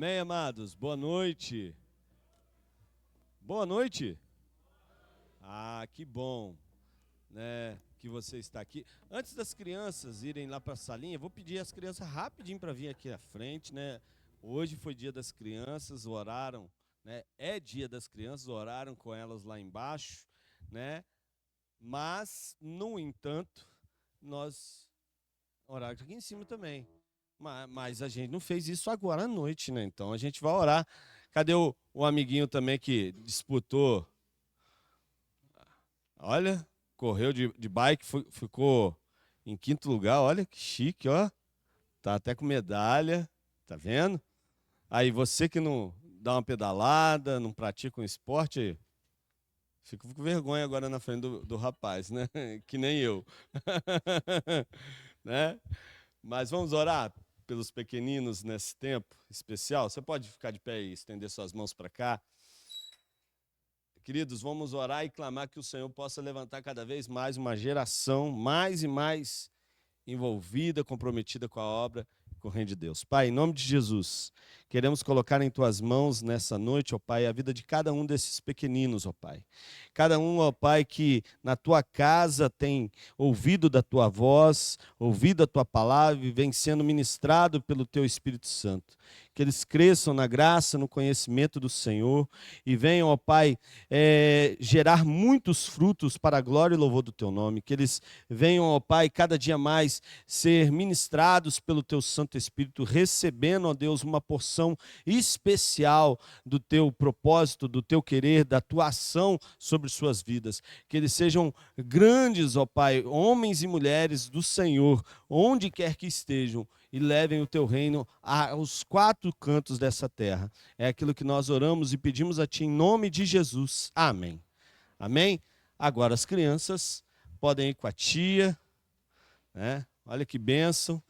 Amém, amados? Boa noite. Boa noite. Ah, que bom, né, que você está aqui. Antes das crianças irem lá para a salinha, vou pedir às crianças rapidinho para vir aqui à frente, né? Hoje foi dia das crianças, oraram, né? É dia das crianças, oraram com elas lá embaixo, né? Mas, no entanto, nós oramos aqui em cima também. Mas a gente não fez isso agora à noite, né? Então a gente vai orar. Cadê o amiguinho também que disputou? Olha, correu de bike, ficou em quinto lugar. Olha que chique, ó. Tá até com medalha, tá vendo? Aí você que não dá uma pedalada, não pratica um esporte, fico com vergonha agora na frente do rapaz, né? Que nem eu. Né? Mas vamos orar pelos pequeninos nesse tempo especial. Você pode ficar de pé e estender suas mãos para cá. Queridos, vamos orar e clamar que o Senhor possa levantar cada vez mais uma geração mais e mais envolvida, comprometida com a obra, com o reino de Deus. Pai, em nome de Jesus, queremos colocar em Tuas mãos nessa noite, ó Pai, a vida de cada um desses pequeninos, ó Pai. Cada um, ó Pai, que na Tua casa tem ouvido da Tua voz, ouvido a Tua palavra e vem sendo ministrado pelo Teu Espírito Santo. Que eles cresçam na graça, no conhecimento do Senhor e venham, ó Pai, gerar muitos frutos para a glória e louvor do Teu nome. Que eles venham, ó Pai, cada dia mais ser ministrados pelo Teu Santo Espírito, recebendo, ó Deus, uma porção especial do Teu propósito, do Teu querer, da Tua ação sobre suas vidas. Que eles sejam grandes, ó Pai, homens e mulheres do Senhor, onde quer que estejam, e levem o Teu reino aos quatro cantos dessa terra. É aquilo que nós oramos e pedimos a Ti em nome de Jesus. Amém. Amém? Agora as crianças podem ir com a tia, né? Olha que bênção.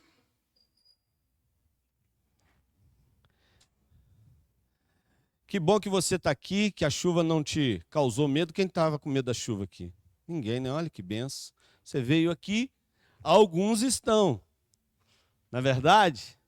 Que bom que você está aqui, que a chuva não te causou medo. Quem estava com medo da chuva aqui? Ninguém, né? Olha que bênção. Você veio aqui, alguns estão. Na verdade,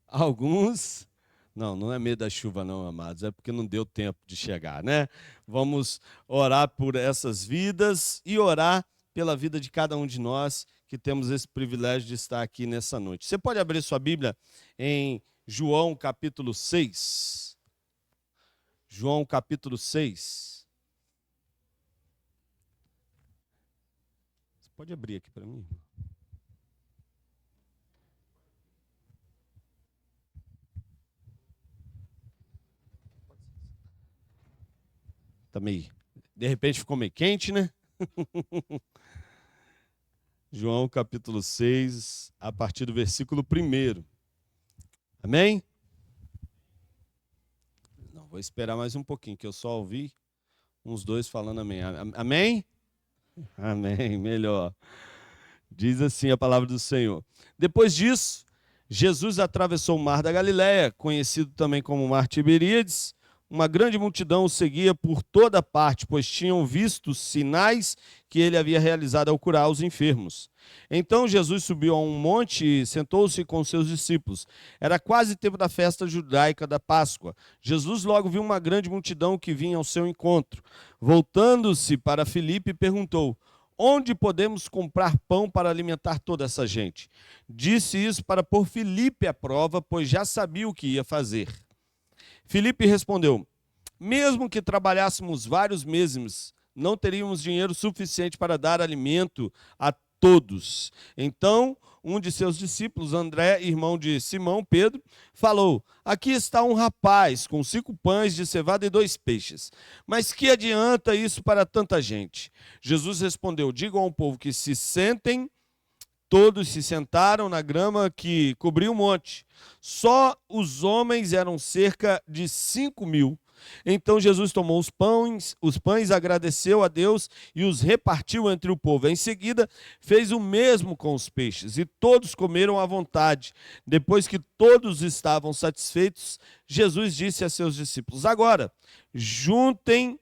alguns... Não é medo da chuva não, amados, é porque não deu tempo de chegar, né? Vamos orar por essas vidas e orar pela vida de cada um de nós que temos esse privilégio de estar aqui nessa noite. Você pode abrir sua Bíblia em João capítulo 6. João capítulo 6. Você pode abrir aqui para mim? Tá meio, de repente ficou meio quente, né? João capítulo 6, a partir do versículo 1. Amém? Não, vou esperar mais um pouquinho, que eu só ouvi uns dois falando amém. Amém? Amém, melhor. Diz assim a palavra do Senhor. Depois disso, Jesus atravessou o mar da Galileia, conhecido também como mar Tiberíades. Uma grande multidão o seguia por toda parte, pois tinham visto os sinais que ele havia realizado ao curar os enfermos. Então Jesus subiu a um monte e sentou-se com seus discípulos. Era quase tempo da festa judaica da Páscoa. Jesus logo viu uma grande multidão que vinha ao seu encontro. Voltando-se para Filipe, perguntou: onde podemos comprar pão para alimentar toda essa gente? Disse isso para pôr Filipe à prova, pois já sabia o que ia fazer. Filipe respondeu: mesmo que trabalhássemos vários meses, não teríamos dinheiro suficiente para dar alimento a todos. Então, um de seus discípulos, André, irmão de Simão Pedro, falou: aqui está um rapaz com 5 pães de cevada e 2 peixes. Mas que adianta isso para tanta gente? Jesus respondeu: digam ao povo que se sentem. Todos se sentaram na grama que cobria o monte. Só os homens eram cerca de 5.000. Então Jesus tomou os pães, agradeceu a Deus e os repartiu entre o povo. Em seguida, fez o mesmo com os peixes, e todos comeram à vontade. Depois que todos estavam satisfeitos, Jesus disse a seus discípulos: agora, juntem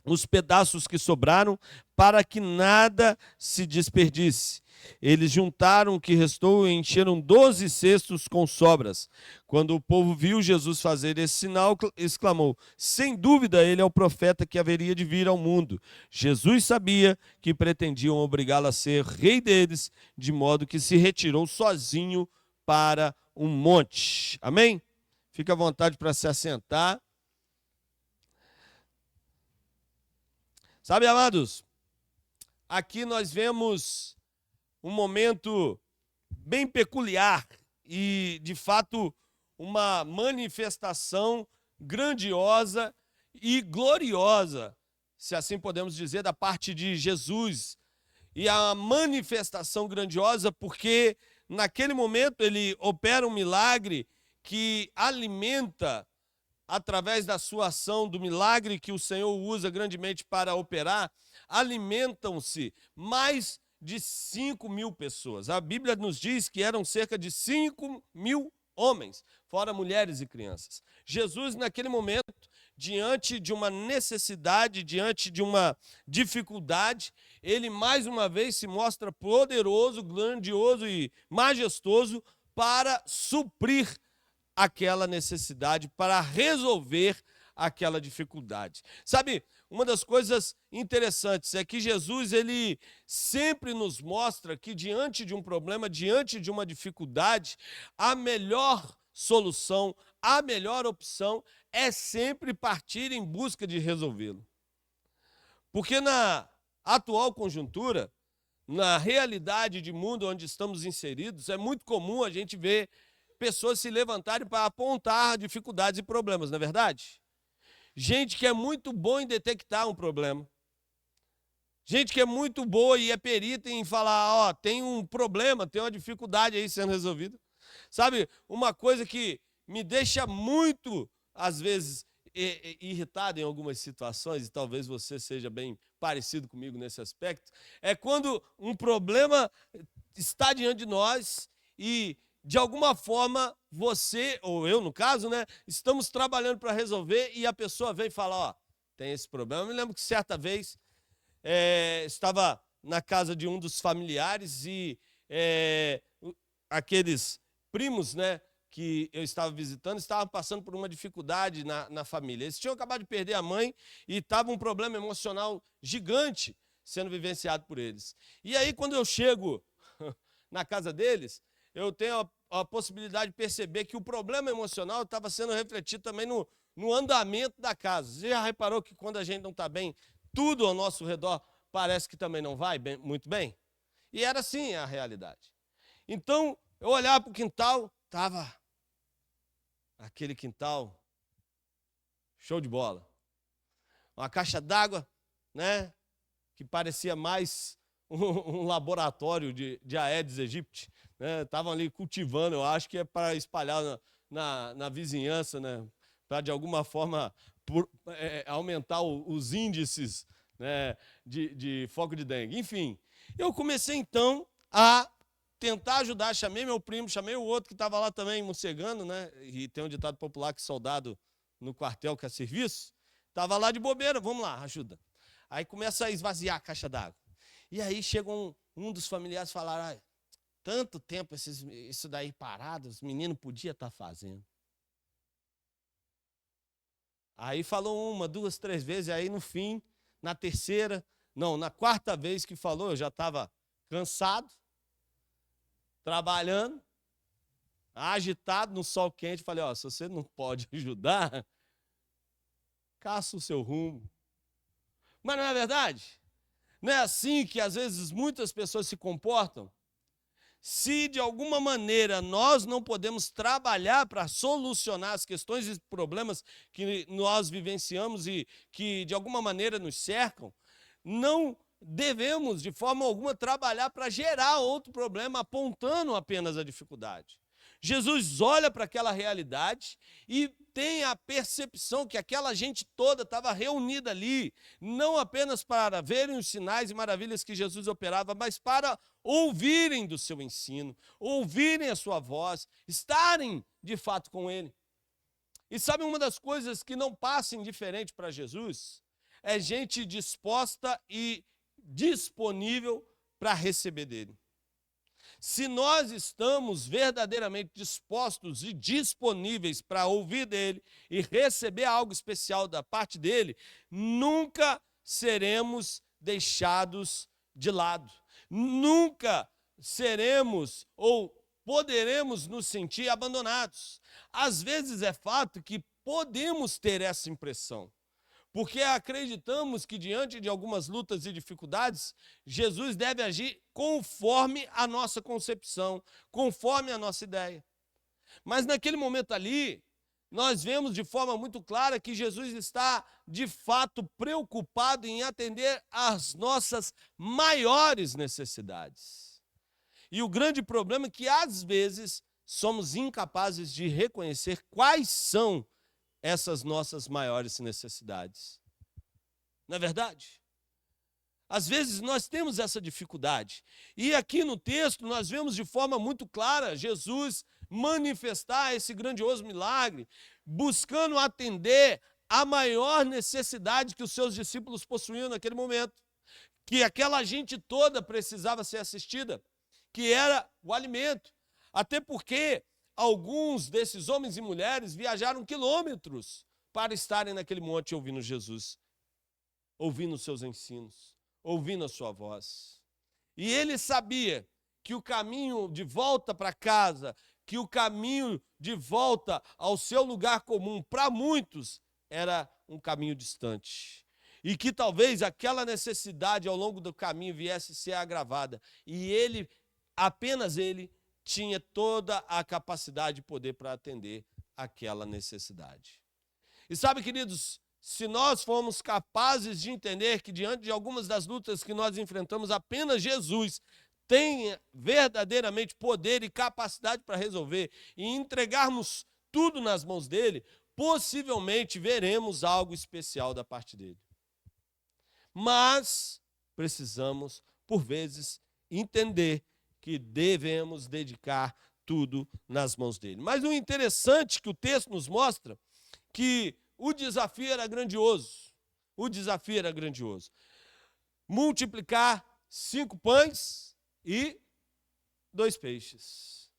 os pedaços que sobraram, para que nada se desperdice. Eles juntaram o que restou e encheram 12 cestos com sobras. Quando o povo viu Jesus fazer esse sinal, exclamou: sem dúvida, ele é o profeta que haveria de vir ao mundo. Jesus sabia que pretendiam obrigá-lo a ser rei deles, de modo que se retirou sozinho para um monte. Amém? Fica à vontade para se assentar. Sabe, amados, aqui nós vemos um momento bem peculiar e, de fato, uma manifestação grandiosa e gloriosa, se assim podemos dizer, da parte de Jesus. E a manifestação grandiosa porque, naquele momento, ele opera um milagre que alimenta, através da sua ação, do milagre que o Senhor usa grandemente para operar, alimentam-se mais de 5.000 pessoas. A Bíblia nos diz que eram cerca de 5.000 homens, fora mulheres e crianças. Jesus, naquele momento, diante de uma necessidade, diante de uma dificuldade, ele mais uma vez se mostra poderoso, grandioso e majestoso para suprir aquela necessidade, para resolver aquela dificuldade. Sabe, uma das coisas interessantes é que Jesus, ele sempre nos mostra que diante de um problema, diante de uma dificuldade, a melhor solução, a melhor opção é sempre partir em busca de resolvê-lo. Porque na atual conjuntura, na realidade de mundo onde estamos inseridos, é muito comum a gente ver pessoas se levantarem para apontar dificuldades e problemas, não é verdade? Gente que é muito boa em detectar um problema. Gente que é muito boa e é perita em falar, ó, tem um problema, tem uma dificuldade aí sendo resolvida. Sabe, uma coisa que me deixa muito, às vezes, irritado em algumas situações, e talvez você seja bem parecido comigo nesse aspecto, é quando um problema está diante de nós e, de alguma forma, você, ou eu no caso, né, estamos trabalhando para resolver e a pessoa vem e fala, ó, tem esse problema. Eu me lembro que certa vez estava na casa de um dos familiares e aqueles primos, né, que eu estava visitando, estavam passando por uma dificuldade na família. Eles tinham acabado de perder a mãe e estava um problema emocional gigante sendo vivenciado por eles. E aí, quando eu chego na casa deles, eu tenho a possibilidade de perceber que o problema emocional estava sendo refletido também no andamento da casa. Você já reparou que quando a gente não está bem, tudo ao nosso redor parece que também não vai muito bem? E era assim a realidade. Então, eu olhava para o quintal, estava aquele quintal show de bola. Uma caixa d'água, né, que parecia mais um laboratório de Aedes aegypti. Estavam ali cultivando, eu acho que é para espalhar na vizinhança, né, para de alguma forma aumentar os índices, né, de foco de dengue. Enfim, eu comecei então a tentar ajudar, chamei meu primo, chamei o outro que estava lá também mocegando, né, e tem um ditado popular que soldado no quartel que é serviço, estava lá de bobeira, vamos lá, ajuda. Aí começa a esvaziar a caixa d'água. E aí chega um dos familiares e falaram, tanto tempo isso daí parado, os meninos podiam estar fazendo. Aí falou 1, 2, 3 vezes, e aí no fim, na quarta vez que falou, eu já estava cansado, trabalhando, agitado no sol quente, falei, se você não pode ajudar, caça o seu rumo. Mas não é verdade? Não é assim que às vezes muitas pessoas se comportam? Se de alguma maneira nós não podemos trabalhar para solucionar as questões e problemas que nós vivenciamos e que de alguma maneira nos cercam, não devemos de forma alguma trabalhar para gerar outro problema apontando apenas a dificuldade. Jesus olha para aquela realidade e tem a percepção que aquela gente toda estava reunida ali, não apenas para verem os sinais e maravilhas que Jesus operava, mas para ouvirem do seu ensino, ouvirem a sua voz, estarem de fato com ele. E sabe uma das coisas que não passa indiferente para Jesus? é gente disposta e disponível para receber dele. Se nós estamos verdadeiramente dispostos e disponíveis para ouvir dele e receber algo especial da parte dele, nunca seremos deixados de lado. Nunca seremos ou poderemos nos sentir abandonados. Às vezes é fato que podemos ter essa impressão, porque acreditamos que diante de algumas lutas e dificuldades, Jesus deve agir conforme a nossa concepção, conforme a nossa ideia. Mas naquele momento ali, nós vemos de forma muito clara que Jesus está, de fato, preocupado em atender às nossas maiores necessidades. E o grande problema é que, às vezes, somos incapazes de reconhecer quais são essas nossas maiores necessidades. Não é verdade? Às vezes nós temos essa dificuldade. E aqui no texto nós vemos de forma muito clara Jesus manifestar esse grandioso milagre, buscando atender a maior necessidade que os seus discípulos possuíam naquele momento, que aquela gente toda precisava ser assistida, que era o alimento. Até porque alguns desses homens e mulheres viajaram quilômetros para estarem naquele monte ouvindo Jesus, ouvindo os seus ensinos, ouvindo a sua voz. E ele sabia que o caminho de volta para casa, que o caminho de volta ao seu lugar comum, para muitos, era um caminho distante. E que talvez aquela necessidade ao longo do caminho viesse a ser agravada. E ele, apenas ele, tinha toda a capacidade de poder para atender aquela necessidade. E sabe, queridos, se nós formos capazes de entender que diante de algumas das lutas que nós enfrentamos, apenas Jesus tem verdadeiramente poder e capacidade para resolver e entregarmos tudo nas mãos dele, possivelmente veremos algo especial da parte dele. Mas precisamos, por vezes, entender que devemos dedicar tudo nas mãos dele. Mas o interessante que o texto nos mostra, que o desafio era grandioso. O desafio era grandioso. Multiplicar 5 pães e 2 peixes.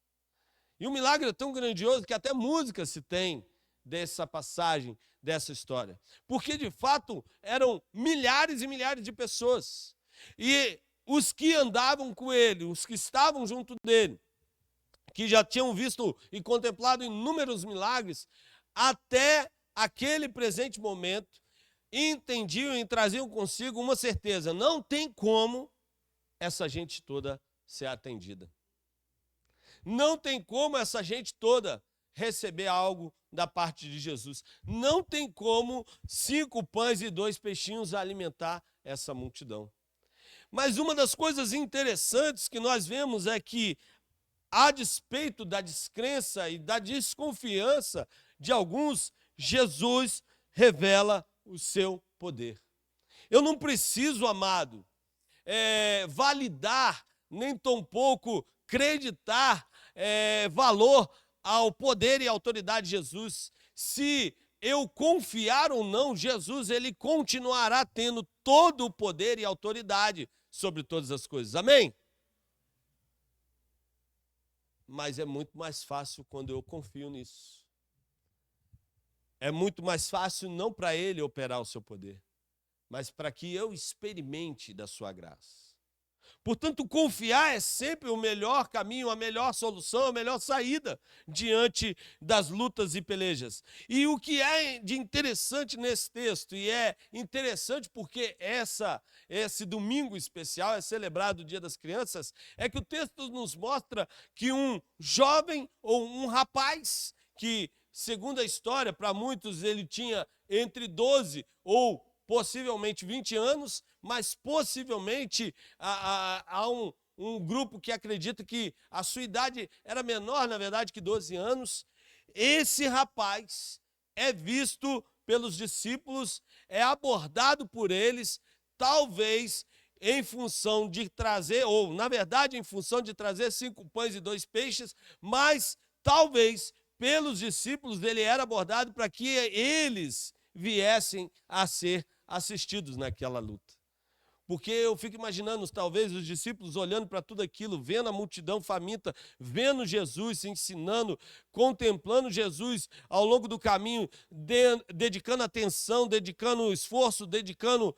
E o milagre é tão grandioso que até música se tem dessa passagem, dessa história. Porque, de fato, eram milhares e milhares de pessoas. E os que andavam com ele, os que estavam junto dele, que já tinham visto e contemplado inúmeros milagres, até aquele presente momento, entendiam e traziam consigo uma certeza: não tem como essa gente toda ser atendida. Não tem como essa gente toda receber algo da parte de Jesus. Não tem como 5 pães e 2 peixinhos alimentar essa multidão. Mas uma das coisas interessantes que nós vemos é que, a despeito da descrença e da desconfiança de alguns, Jesus revela o seu poder. Eu não preciso, amado, validar, nem tampouco acreditar valor ao poder e autoridade de Jesus. Se eu confiar ou não, Jesus, ele continuará tendo todo o poder e autoridade sobre todas as coisas. Amém? Mas é muito mais fácil quando eu confio nisso. É muito mais fácil não para ele operar o seu poder, mas para que eu experimente da sua graça. Portanto, confiar é sempre o melhor caminho, a melhor solução, a melhor saída diante das lutas e pelejas. E o que é de interessante nesse texto, e é interessante porque esse domingo especial é celebrado o Dia das Crianças, é que o texto nos mostra que um jovem ou um rapaz que, segundo a história, para muitos ele tinha entre 12 ou possivelmente 20 anos, mas possivelmente há um grupo que acredita que a sua idade era menor, na verdade, que 12 anos. Esse rapaz é visto pelos discípulos, é abordado por eles, talvez em função de trazer, ou na verdade em função de trazer 5 pães e 2 peixes, mas talvez pelos discípulos ele era abordado para que eles viessem a ser assistidos naquela luta. Porque eu fico imaginando, talvez, os discípulos olhando para tudo aquilo, vendo a multidão faminta, vendo Jesus se ensinando, contemplando Jesus ao longo do caminho, dedicando atenção, dedicando esforço, dedicando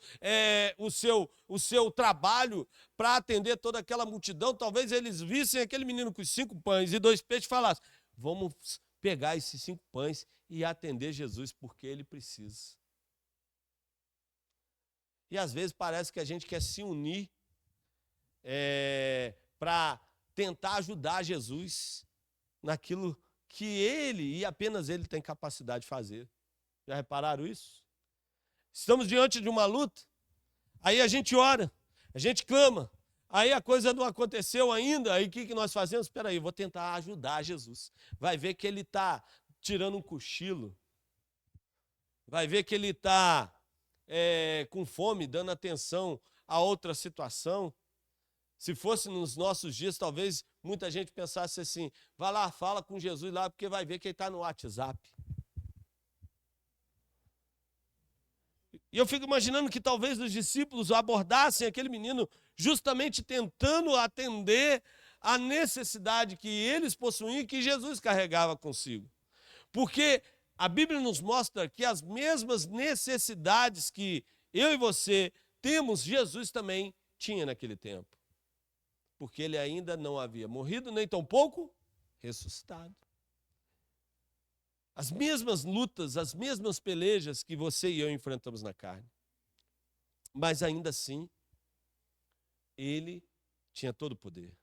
o seu trabalho para atender toda aquela multidão. Talvez eles vissem aquele menino com os 5 pães e 2 peixes e falassem: vamos pegar esses 5 pães e atender Jesus, porque ele precisa. E às vezes parece que a gente quer se unir para tentar ajudar Jesus naquilo que ele e apenas ele tem capacidade de fazer. Já repararam isso? Estamos diante de uma luta, aí a gente ora, a gente clama, aí a coisa não aconteceu ainda, aí o que nós fazemos? Espera aí, vou tentar ajudar Jesus. Vai ver que ele está tirando um cochilo, vai ver que ele está com fome, dando atenção a outra situação. Se fosse nos nossos dias, talvez muita gente pensasse assim: vai lá, fala com Jesus lá, porque vai ver que ele está no WhatsApp. E eu fico imaginando que talvez os discípulos abordassem aquele menino justamente tentando atender a necessidade que eles possuíam e que Jesus carregava consigo. Porque a Bíblia nos mostra que as mesmas necessidades que eu e você temos, Jesus também tinha naquele tempo. Porque ele ainda não havia morrido, nem tampouco ressuscitado. As mesmas lutas, as mesmas pelejas que você e eu enfrentamos na carne. Mas ainda assim, ele tinha todo o poder.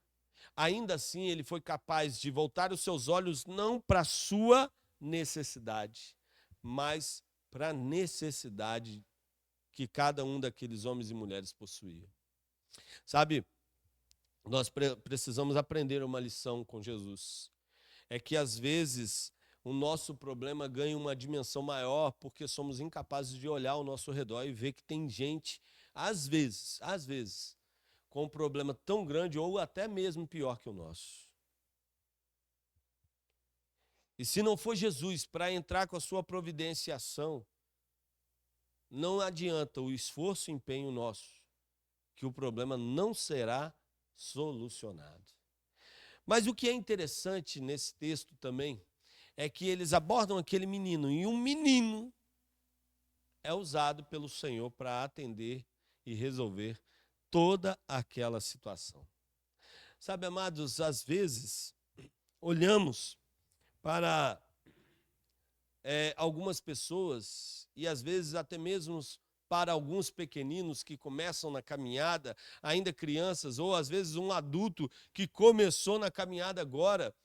Ainda assim, ele foi capaz de voltar os seus olhos não para a sua necessidade, mas para a necessidade que cada um daqueles homens e mulheres possuía. Sabe, nós precisamos aprender uma lição com Jesus. É que às vezes o nosso problema ganha uma dimensão maior porque somos incapazes de olhar ao nosso redor e ver que tem gente, às vezes, com um problema tão grande ou até mesmo pior que o nosso. E se não for Jesus para entrar com a sua providência e ação, não adianta o esforço e empenho nosso, que o problema não será solucionado. Mas o que é interessante nesse texto também é que eles abordam aquele menino, e um menino é usado pelo Senhor para atender e resolver toda aquela situação. Sabe, amados, às vezes olhamos para algumas pessoas, e às vezes até mesmo para alguns pequeninos que começam na caminhada, ainda crianças, ou às vezes um adulto que começou na caminhada agora,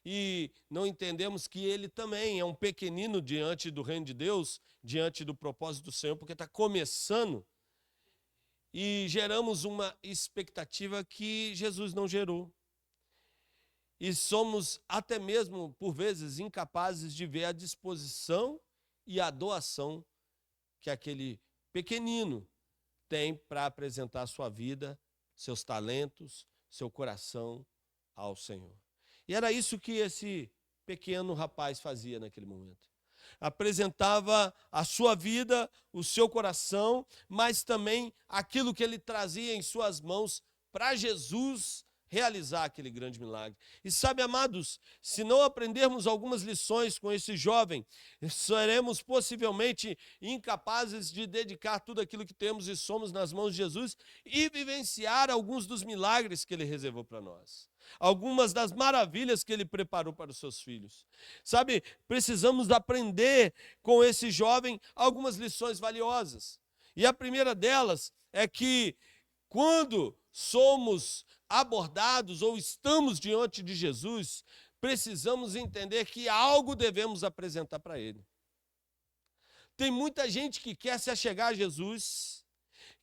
e não entendemos que ele também é um pequenino diante do reino de Deus, diante do propósito do Senhor, porque está começando, e geramos uma expectativa que Jesus não gerou. E somos até mesmo, por vezes, incapazes de ver a disposição e a doação que aquele pequenino tem para apresentar a sua vida, seus talentos, seu coração ao Senhor. E era isso que esse pequeno rapaz fazia naquele momento. Apresentava a sua vida, o seu coração, mas também aquilo que ele trazia em suas mãos para Jesus realizar aquele grande milagre. E sabe, amados, se não aprendermos algumas lições com esse jovem, seremos possivelmente incapazes de dedicar tudo aquilo que temos e somos nas mãos de Jesus e vivenciar alguns dos milagres que ele reservou para nós. Algumas das maravilhas que ele preparou para os seus filhos. Sabe, precisamos aprender com esse jovem algumas lições valiosas. E a primeira delas é que quando somos abordados ou estamos diante de Jesus, precisamos entender que algo devemos apresentar para ele. Tem muita gente que quer se achegar a Jesus,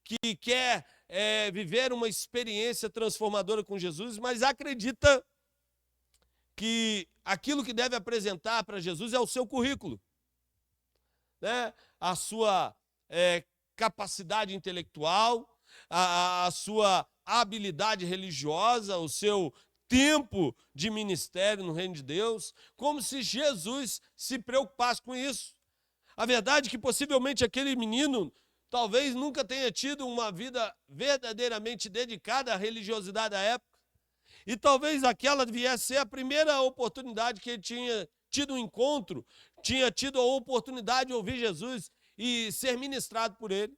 que quer viver uma experiência transformadora com Jesus, mas acredita que aquilo que deve apresentar para Jesus é o seu currículo, né? A sua capacidade intelectual, a sua habilidade religiosa, o seu tempo de ministério no reino de Deus, como se Jesus se preocupasse com isso. A verdade é que possivelmente aquele menino talvez nunca tenha tido uma vida verdadeiramente dedicada à religiosidade da época. E talvez aquela viesse ser a primeira oportunidade que ele tinha tido um encontro, tinha tido a oportunidade de ouvir Jesus e ser ministrado por ele.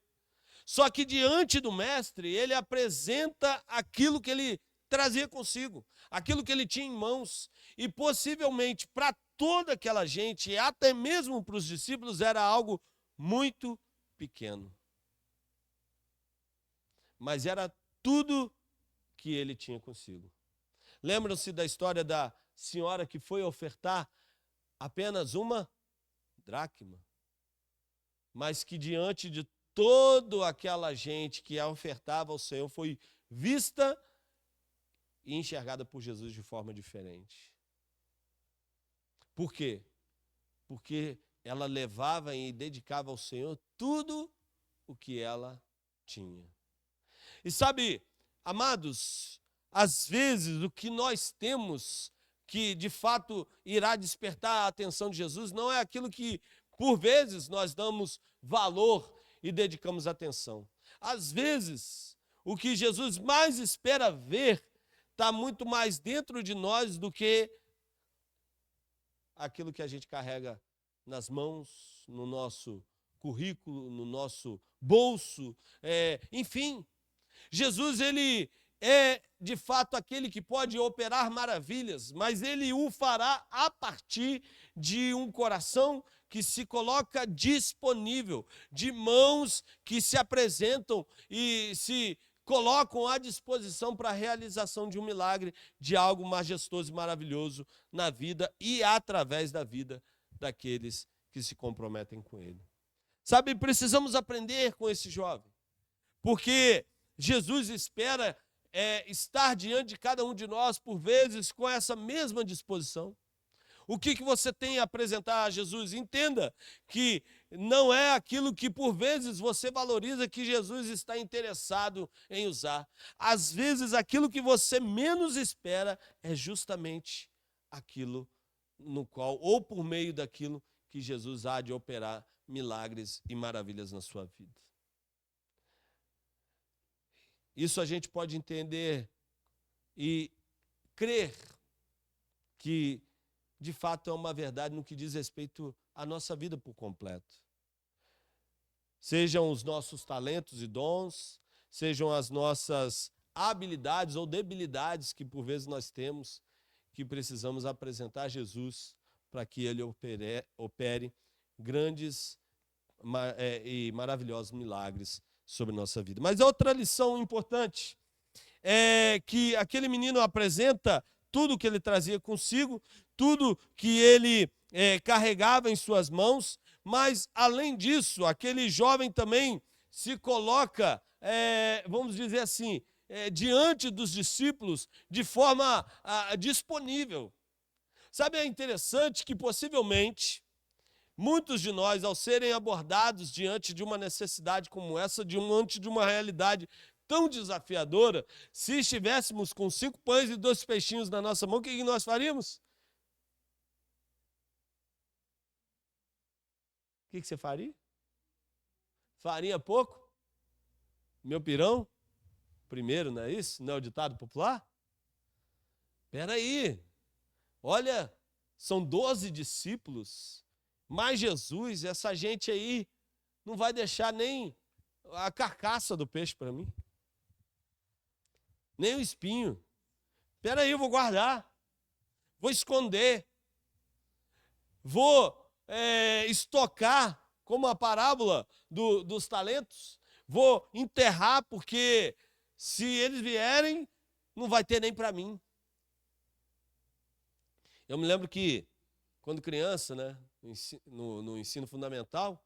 Só que diante do mestre, ele apresenta aquilo que ele trazia consigo, aquilo que ele tinha em mãos. E possivelmente para toda aquela gente, e até mesmo para os discípulos, era algo muito pequeno. Mas era tudo que ele tinha consigo. Lembram-se da história da senhora que foi ofertar apenas uma dracma, mas que diante de toda aquela gente que a ofertava ao Senhor foi vista e enxergada por Jesus de forma diferente. Por quê? Porque ela levava e dedicava ao Senhor tudo o que ela tinha. E sabe, amados, às vezes o que nós temos que de fato irá despertar a atenção de Jesus não é aquilo que por vezes nós damos valor e dedicamos atenção. Às vezes, o que Jesus mais espera ver está muito mais dentro de nós do que aquilo que a gente carrega nas mãos, no nosso currículo, no nosso bolso, enfim. Jesus, ele é de fato aquele que pode operar maravilhas, mas ele o fará a partir de um coração que se coloca disponível, de mãos que se apresentam e se colocam à disposição para a realização de um milagre, de algo majestoso e maravilhoso na vida e através da vida daqueles que se comprometem com ele. Sabe, precisamos aprender com esse jovem, porque Jesus espera estar diante de cada um de nós, por vezes, com essa mesma disposição. O que você tem a apresentar a Jesus? Entenda que não é aquilo que, por vezes, você valoriza que Jesus está interessado em usar. Às vezes, aquilo que você menos espera é justamente aquilo no qual, ou por meio daquilo, que Jesus há de operar milagres e maravilhas na sua vida. Isso a gente pode entender e crer que, de fato, é uma verdade no que diz respeito à nossa vida por completo. Sejam os nossos talentos e dons, sejam as nossas habilidades ou debilidades que, por vezes, nós temos, que precisamos apresentar a Jesus para que Ele opere grandes e maravilhosos milagres sobre nossa vida. Mas outra lição importante é que aquele menino apresenta tudo o que ele trazia consigo, tudo que ele carregava em suas mãos, mas, além disso, aquele jovem também se coloca, vamos dizer assim, diante dos discípulos de forma disponível. Sabe, é interessante que, possivelmente, muitos de nós, ao serem abordados diante de uma necessidade como essa, diante de uma realidade tão desafiadora, se estivéssemos com 5 pães e 2 peixinhos na nossa mão, o que nós faríamos? O que você faria? Farinha pouco? Meu pirão? Primeiro, não é isso? Não é o ditado popular? Espera aí. Olha, são 12 discípulos, mais Jesus, essa gente aí não vai deixar nem a carcaça do peixe para mim. Nem o espinho. Espera aí, eu vou guardar. Vou esconder. Vou estocar, como a parábola dos talentos. Vou enterrar, porque se eles vierem, não vai ter nem para mim. Eu me lembro que, quando criança, né, no ensino fundamental,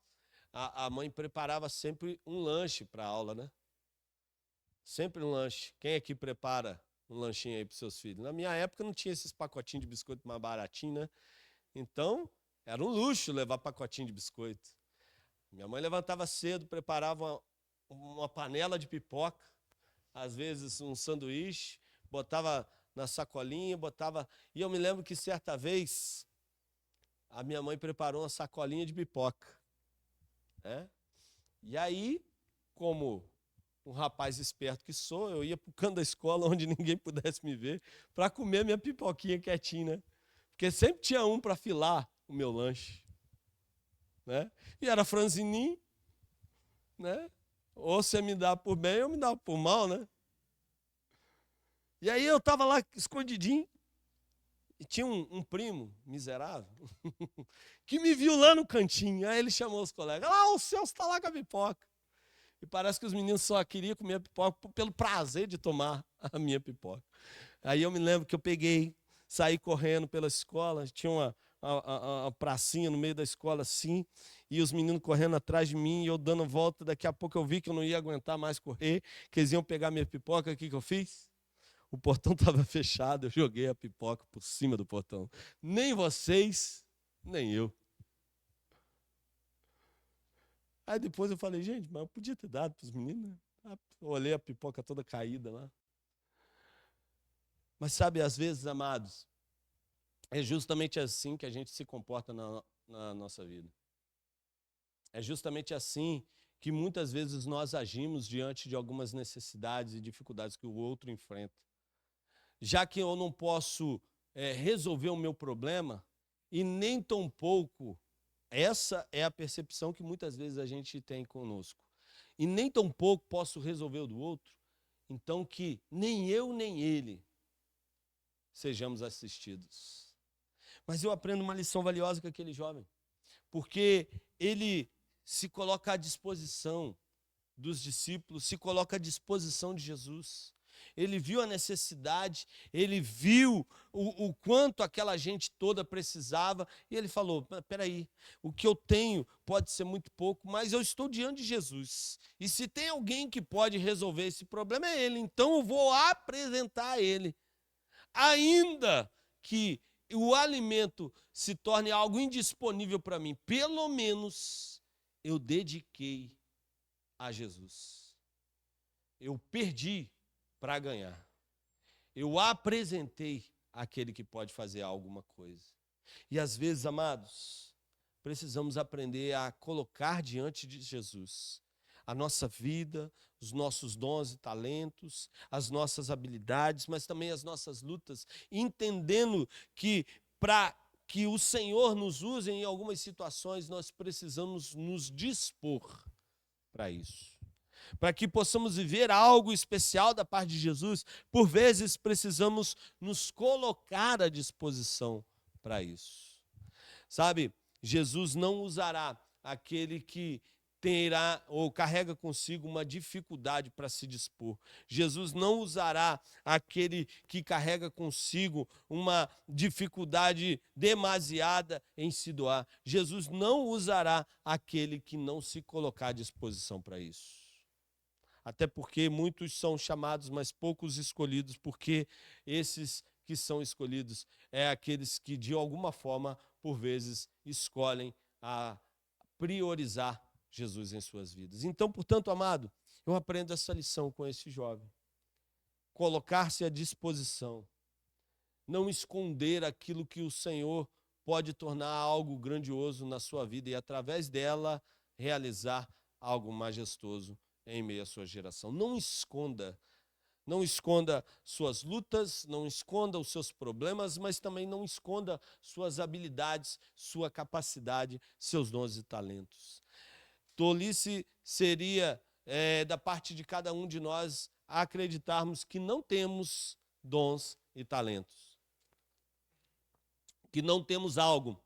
a mãe preparava sempre um lanche para a aula, né? Sempre um lanche. Quem aqui prepara um lanchinho aí para os seus filhos? Na minha época não tinha esses pacotinhos de biscoito mais baratinho, né? Então, era um luxo levar pacotinho de biscoito. Minha mãe levantava cedo, preparava uma panela de pipoca, às vezes um sanduíche, botava na sacolinha, botava... E eu me lembro que certa vez a minha mãe preparou uma sacolinha de pipoca. E aí como um rapaz esperto que sou, eu ia para o canto da escola onde ninguém pudesse me ver para comer minha pipoquinha quietinho, né? Porque sempre tinha um para filar o meu lanche, né? E era franzininho, né? Ou você me dá por bem ou me dá por mal, né? E aí eu estava lá escondidinho e tinha um primo miserável que me viu lá no cantinho. Aí ele chamou os colegas. Ah, o Celso está lá com a pipoca. E parece que os meninos só queriam comer a pipoca pelo prazer de tomar a minha pipoca. Aí eu me lembro que eu peguei, saí correndo pela escola, tinha uma pracinha no meio da escola assim, e os meninos correndo atrás de mim, e eu dando volta. Daqui a pouco eu vi que eu não ia aguentar mais correr, que eles iam pegar minha pipoca. O que eu fiz? O portão estava fechado, eu joguei a pipoca por cima do portão. Nem vocês, nem eu. Aí depois eu falei, gente, mas eu podia ter dado para os meninos, né? Eu olhei a pipoca toda caída lá. Mas sabe, às vezes, amados, é justamente assim que a gente se comporta na nossa vida. É justamente assim que muitas vezes nós agimos diante de algumas necessidades e dificuldades que o outro enfrenta. Já que eu não posso resolver o meu problema, e nem tampouco, essa é a percepção que muitas vezes a gente tem conosco, e nem tampouco posso resolver o do outro, então que nem eu nem ele sejamos assistidos. Mas eu aprendo uma lição valiosa com aquele jovem, porque ele se coloca à disposição dos discípulos, se coloca à disposição de Jesus. Ele viu a necessidade, ele viu o quanto aquela gente toda precisava, e ele falou, peraí, o que eu tenho pode ser muito pouco, mas eu estou diante de Jesus, e se tem alguém que pode resolver esse problema é ele, então eu vou apresentar a ele. Ainda que o alimento se torne algo indisponível para mim, pelo menos eu dediquei a Jesus. Eu perdi para ganhar. Eu apresentei aquele que pode fazer alguma coisa. E às vezes, amados, precisamos aprender a colocar diante de Jesus a nossa vida, os nossos dons e talentos, as nossas habilidades, mas também as nossas lutas, entendendo que para que o Senhor nos use em algumas situações, nós precisamos nos dispor para isso. Para que possamos viver algo especial da parte de Jesus, por vezes precisamos nos colocar à disposição para isso. Sabe, Jesus não usará aquele que terá ou carrega consigo uma dificuldade para se dispor. Jesus não usará aquele que carrega consigo uma dificuldade demasiada em se doar. Jesus não usará aquele que não se colocar à disposição para isso. Até porque muitos são chamados, mas poucos escolhidos, porque esses que são escolhidos é aqueles que, de alguma forma, por vezes, escolhem a priorizar Jesus em suas vidas. Então, portanto, amado, eu aprendo essa lição com esse jovem. Colocar-se à disposição. Não esconder aquilo que o Senhor pode tornar algo grandioso na sua vida e, através dela, realizar algo majestoso em meio à sua geração. Não esconda suas lutas, não esconda os seus problemas, mas também não esconda suas habilidades, sua capacidade, seus dons e talentos. Tolice seria da parte de cada um de nós acreditarmos que não temos dons e talentos, que não temos algo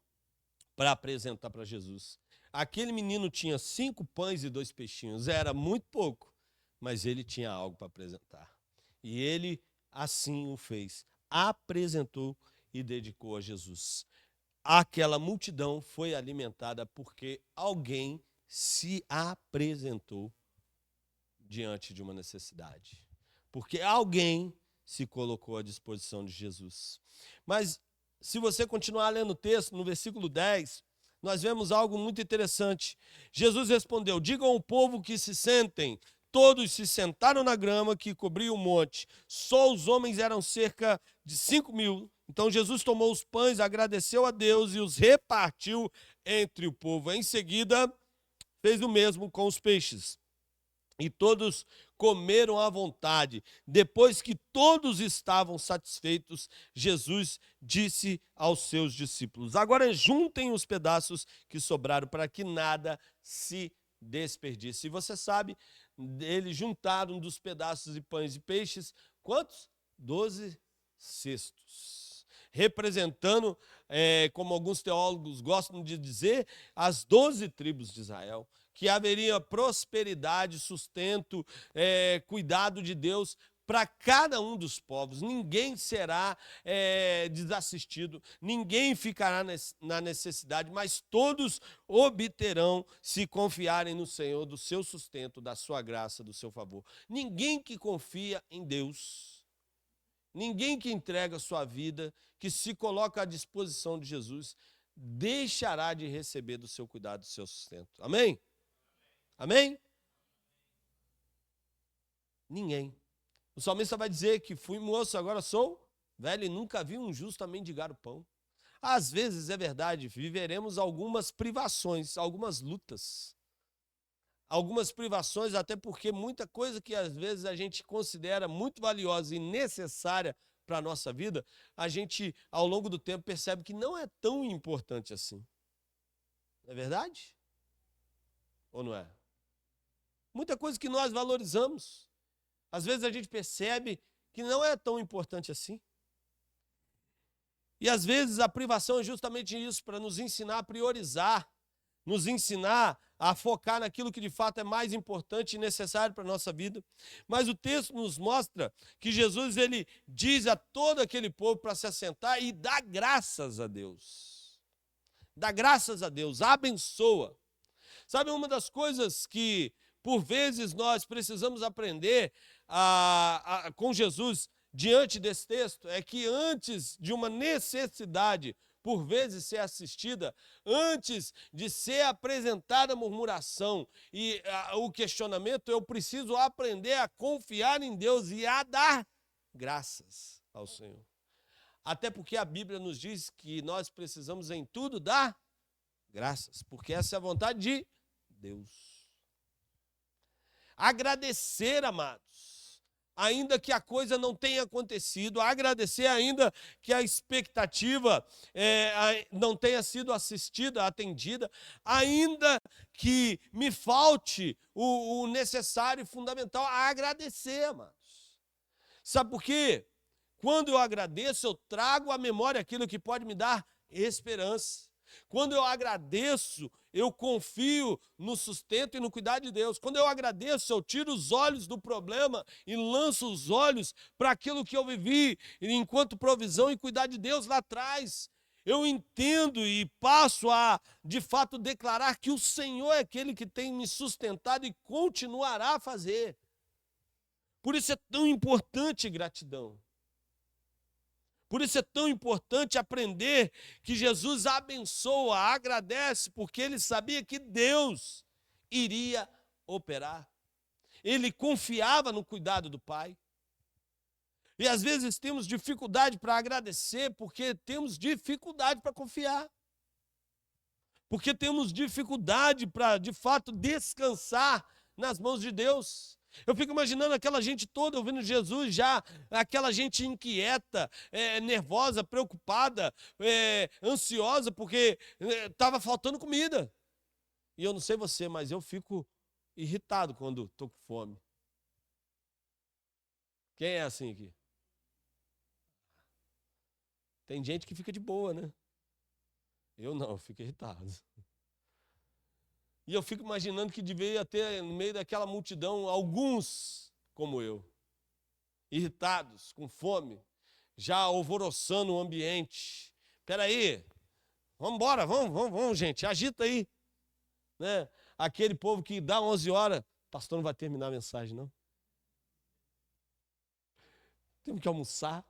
para apresentar para Jesus. Aquele menino tinha 5 pães e 2 peixinhos, era muito pouco, mas ele tinha algo para apresentar. E ele assim o fez, apresentou e dedicou a Jesus. Aquela multidão foi alimentada porque alguém se apresentou diante de uma necessidade. Porque alguém se colocou à disposição de Jesus. Mas se você continuar lendo o texto, no versículo 10, nós vemos algo muito interessante. Jesus respondeu, digam ao povo que se sentem. Todos se sentaram na grama que cobria o monte. Só os homens eram cerca de 5.000. Então Jesus tomou os pães, agradeceu a Deus e os repartiu entre o povo. Em seguida, fez o mesmo com os peixes. E todos comeram à vontade. Depois que todos estavam satisfeitos, Jesus disse aos seus discípulos: agora juntem os pedaços que sobraram para que nada se desperdice. E você sabe, eles juntaram dos pedaços de pães e peixes, quantos? 12 cestos. Representando, como alguns teólogos gostam de dizer, as 12 tribos de Israel. Que haveria prosperidade, sustento, cuidado de Deus para cada um dos povos. Ninguém será desassistido, ninguém ficará na necessidade, mas todos obterão, se confiarem no Senhor, do seu sustento, da sua graça, do seu favor. Ninguém que confia em Deus, ninguém que entrega a sua vida, que se coloca à disposição de Jesus, deixará de receber do seu cuidado, do seu sustento. Amém? Amém? Ninguém. O salmista vai dizer que fui moço, agora sou velho e nunca vi um justo mendigar o pão. Às vezes, é verdade, viveremos algumas privações, algumas lutas. Algumas privações, até porque muita coisa que às vezes a gente considera muito valiosa e necessária para a nossa vida, a gente, ao longo do tempo, percebe que não é tão importante assim. Não é verdade? Ou não é? Muita coisa que nós valorizamos, às vezes a gente percebe que não é tão importante assim. E às vezes a privação é justamente isso, para nos ensinar a priorizar, nos ensinar a focar naquilo que de fato é mais importante e necessário para a nossa vida. Mas o texto nos mostra que Jesus, ele diz a todo aquele povo para se assentar e dá graças a Deus. Dá graças a Deus, abençoa. Sabe, uma das coisas que por vezes nós precisamos aprender com Jesus diante desse texto é que antes de uma necessidade por vezes ser assistida, antes de ser apresentada a murmuração e o questionamento, eu preciso aprender a confiar em Deus e a dar graças ao Senhor. Até porque a Bíblia nos diz que nós precisamos em tudo dar graças, porque essa é a vontade de Deus. Agradecer, amados, ainda que a coisa não tenha acontecido, agradecer ainda que a expectativa não tenha sido assistida, atendida, ainda que me falte o necessário e fundamental, a agradecer, amados. Sabe por quê? Quando eu agradeço, eu trago à memória aquilo que pode me dar esperança. Quando eu agradeço, eu confio no sustento e no cuidado de Deus. Quando eu agradeço, eu tiro os olhos do problema e lanço os olhos para aquilo que eu vivi enquanto provisão e cuidado de Deus lá atrás. Eu entendo e passo a, de fato, declarar que o Senhor é aquele que tem me sustentado e continuará a fazer. Por isso é tão importante gratidão. Por isso é tão importante aprender que Jesus abençoa, agradece, porque ele sabia que Deus iria operar. Ele confiava no cuidado do Pai. E às vezes temos dificuldade para agradecer, porque temos dificuldade para confiar. Porque temos dificuldade para, de fato, descansar nas mãos de Deus. Eu fico imaginando aquela gente toda ouvindo Jesus já, aquela gente inquieta, nervosa, preocupada, ansiosa, porque estava faltando comida. E eu não sei você, mas eu fico irritado quando estou com fome. Quem é assim aqui? Tem gente que fica de boa, né? Eu não, eu fico irritado. E eu fico imaginando que devia ter, no meio daquela multidão, alguns como eu, irritados, com fome, já alvoroçando o ambiente. Espera aí, vamos embora, vamos, gente, agita aí. Né? Aquele povo que dá 11 horas, pastor não vai terminar a mensagem, não. Temos que almoçar.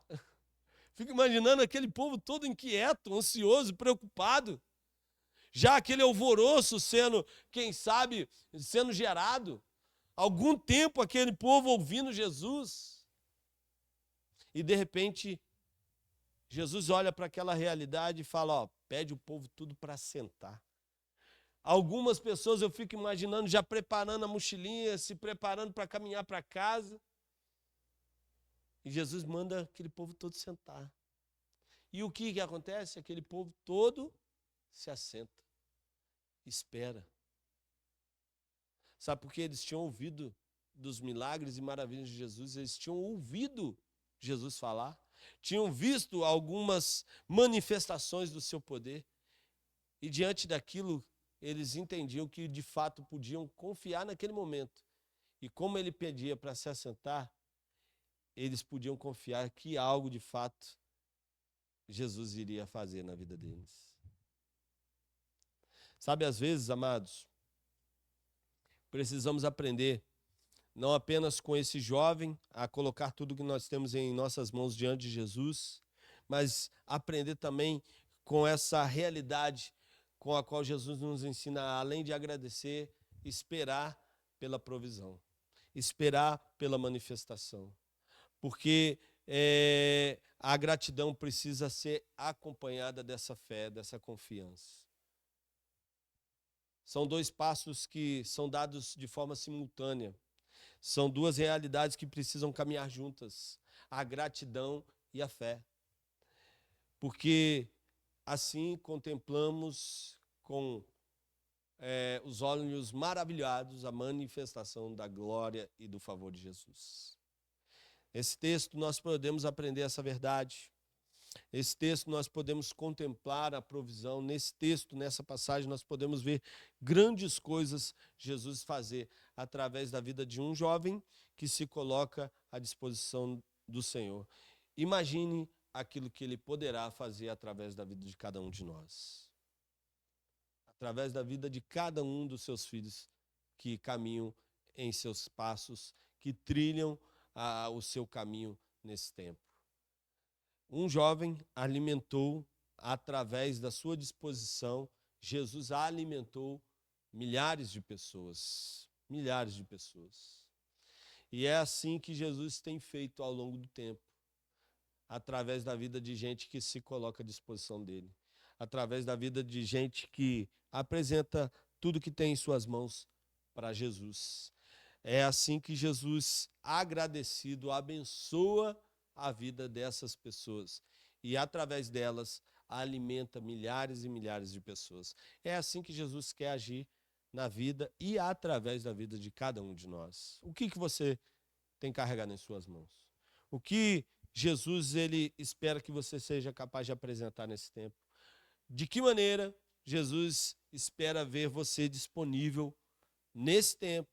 Fico imaginando aquele povo todo inquieto, ansioso, preocupado. Já aquele alvoroço sendo, quem sabe, sendo gerado. Algum tempo aquele povo ouvindo Jesus. E de repente, Jesus olha para aquela realidade e fala, pede o povo tudo para sentar. Algumas pessoas eu fico imaginando já preparando a mochilinha, se preparando para caminhar para casa. E Jesus manda aquele povo todo sentar. E o que acontece? Aquele povo todo se assenta, espera. Sabe por quê? Eles tinham ouvido dos milagres e maravilhas de Jesus, eles tinham ouvido Jesus falar, tinham visto algumas manifestações do seu poder, e diante daquilo, eles entendiam que de fato podiam confiar naquele momento. E como ele pedia para se assentar, eles podiam confiar que algo de fato Jesus iria fazer na vida deles. Sabe, às vezes, amados, precisamos aprender, não apenas com esse jovem, a colocar tudo que nós temos em nossas mãos diante de Jesus, mas aprender também com essa realidade com a qual Jesus nos ensina, além de agradecer, esperar pela provisão, esperar pela manifestação. Porque a gratidão precisa ser acompanhada dessa fé, dessa confiança. São dois passos que são dados de forma simultânea. São duas realidades que precisam caminhar juntas, a gratidão e a fé. Porque assim contemplamos com os olhos maravilhados a manifestação da glória e do favor de Jesus. Esse texto nós podemos aprender essa verdade. Esse texto nós podemos contemplar a provisão. Nesse texto, nessa passagem, nós podemos ver grandes coisas Jesus fazer através da vida de um jovem que se coloca à disposição do Senhor. Imagine aquilo que ele poderá fazer através da vida de cada um de nós. Através da vida de cada um dos seus filhos que caminham em seus passos, que trilham o seu caminho nesse tempo. Um jovem alimentou, através da sua disposição, Jesus alimentou milhares de pessoas. Milhares de pessoas. E é assim que Jesus tem feito ao longo do tempo, através da vida de gente que se coloca à disposição dele, através da vida de gente que apresenta tudo que tem em suas mãos para Jesus. É assim que Jesus, agradecido, abençoa a vida dessas pessoas e, através delas, alimenta milhares e milhares de pessoas. É assim que Jesus quer agir na vida e através da vida de cada um de nós. O que você tem carregado em suas mãos? O que Jesus ele espera que você seja capaz de apresentar nesse tempo? De que maneira Jesus espera ver você disponível nesse tempo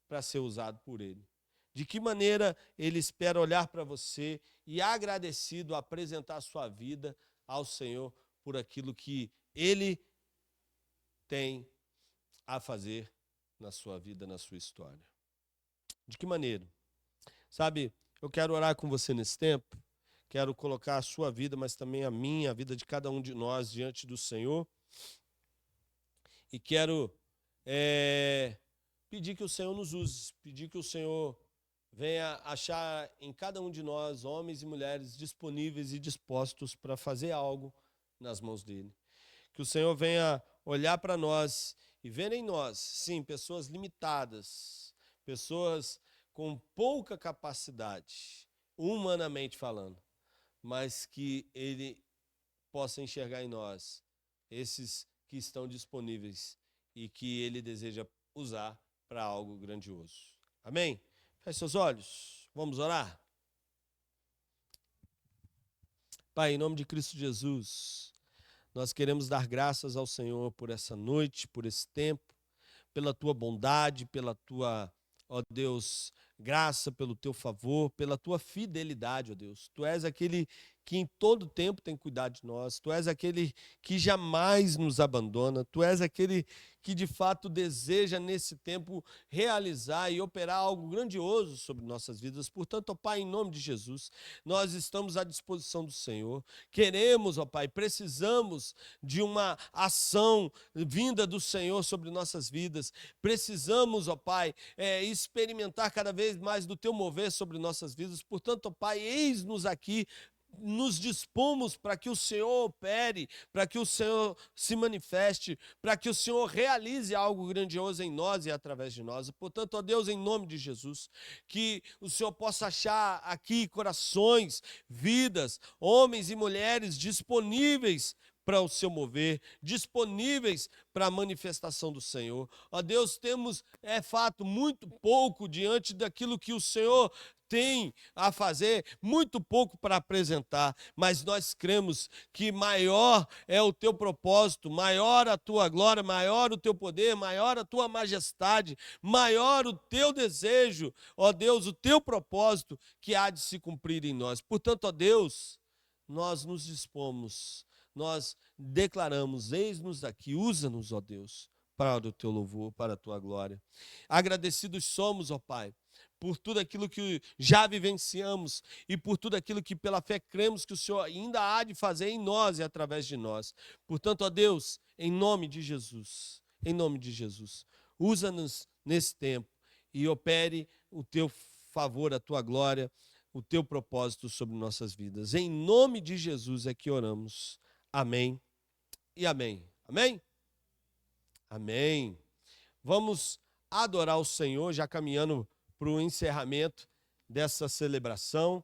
para ser usado por ele? De que maneira ele espera olhar para você e, agradecido, apresentar a sua vida ao Senhor por aquilo que ele tem a fazer na sua vida, na sua história? De que maneira? Sabe, eu quero orar com você nesse tempo, quero colocar a sua vida, mas também a minha, a vida de cada um de nós diante do Senhor. E quero pedir que o Senhor nos use, pedir que o Senhor venha achar em cada um de nós, homens e mulheres, disponíveis e dispostos para fazer algo nas mãos dele. Que o Senhor venha olhar para nós e ver em nós, sim, pessoas limitadas, pessoas com pouca capacidade, humanamente falando, mas que ele possa enxergar em nós esses que estão disponíveis e que ele deseja usar para algo grandioso. Amém? Feche seus olhos, vamos orar? Pai, em nome de Cristo Jesus, nós queremos dar graças ao Senhor por essa noite, por esse tempo, pela tua bondade, pela tua, ó Deus, graça, pelo teu favor, pela tua fidelidade, ó Deus. Tu és aquele que em todo tempo tem cuidado de nós, tu és aquele que jamais nos abandona, tu és aquele que de fato deseja nesse tempo realizar e operar algo grandioso sobre nossas vidas. Portanto, ó Pai, em nome de Jesus, nós estamos à disposição do Senhor. Queremos, ó Pai, precisamos de uma ação vinda do Senhor sobre nossas vidas. Precisamos, ó Pai, experimentar cada vez mais do teu mover sobre nossas vidas. Portanto, ó Pai, eis-nos aqui nos dispomos para que o Senhor opere, para que o Senhor se manifeste, para que o Senhor realize algo grandioso em nós e através de nós. Portanto, ó Deus, em nome de Jesus, que o Senhor possa achar aqui corações, vidas, homens e mulheres disponíveis para o seu mover, disponíveis para a manifestação do Senhor. Ó Deus, temos, é fato, muito pouco diante daquilo que o Senhor tem a fazer, muito pouco para apresentar, mas nós cremos que maior é o teu propósito, maior a tua glória, maior o teu poder, maior a tua majestade, maior o teu desejo, ó Deus, o teu propósito que há de se cumprir em nós. Portanto, ó Deus, nós nos dispomos, nós declaramos, eis-nos aqui, usa-nos, ó Deus, para o teu louvor, para a tua glória. Agradecidos somos, ó Pai, por tudo aquilo que já vivenciamos e por tudo aquilo que pela fé cremos que o Senhor ainda há de fazer em nós e através de nós. Portanto, ó Deus, em nome de Jesus, usa-nos nesse tempo e opere o teu favor, a tua glória, o teu propósito sobre nossas vidas. Em nome de Jesus é que oramos. Amém e amém. Amém? Amém. Vamos adorar o Senhor, já caminhando para o encerramento dessa celebração.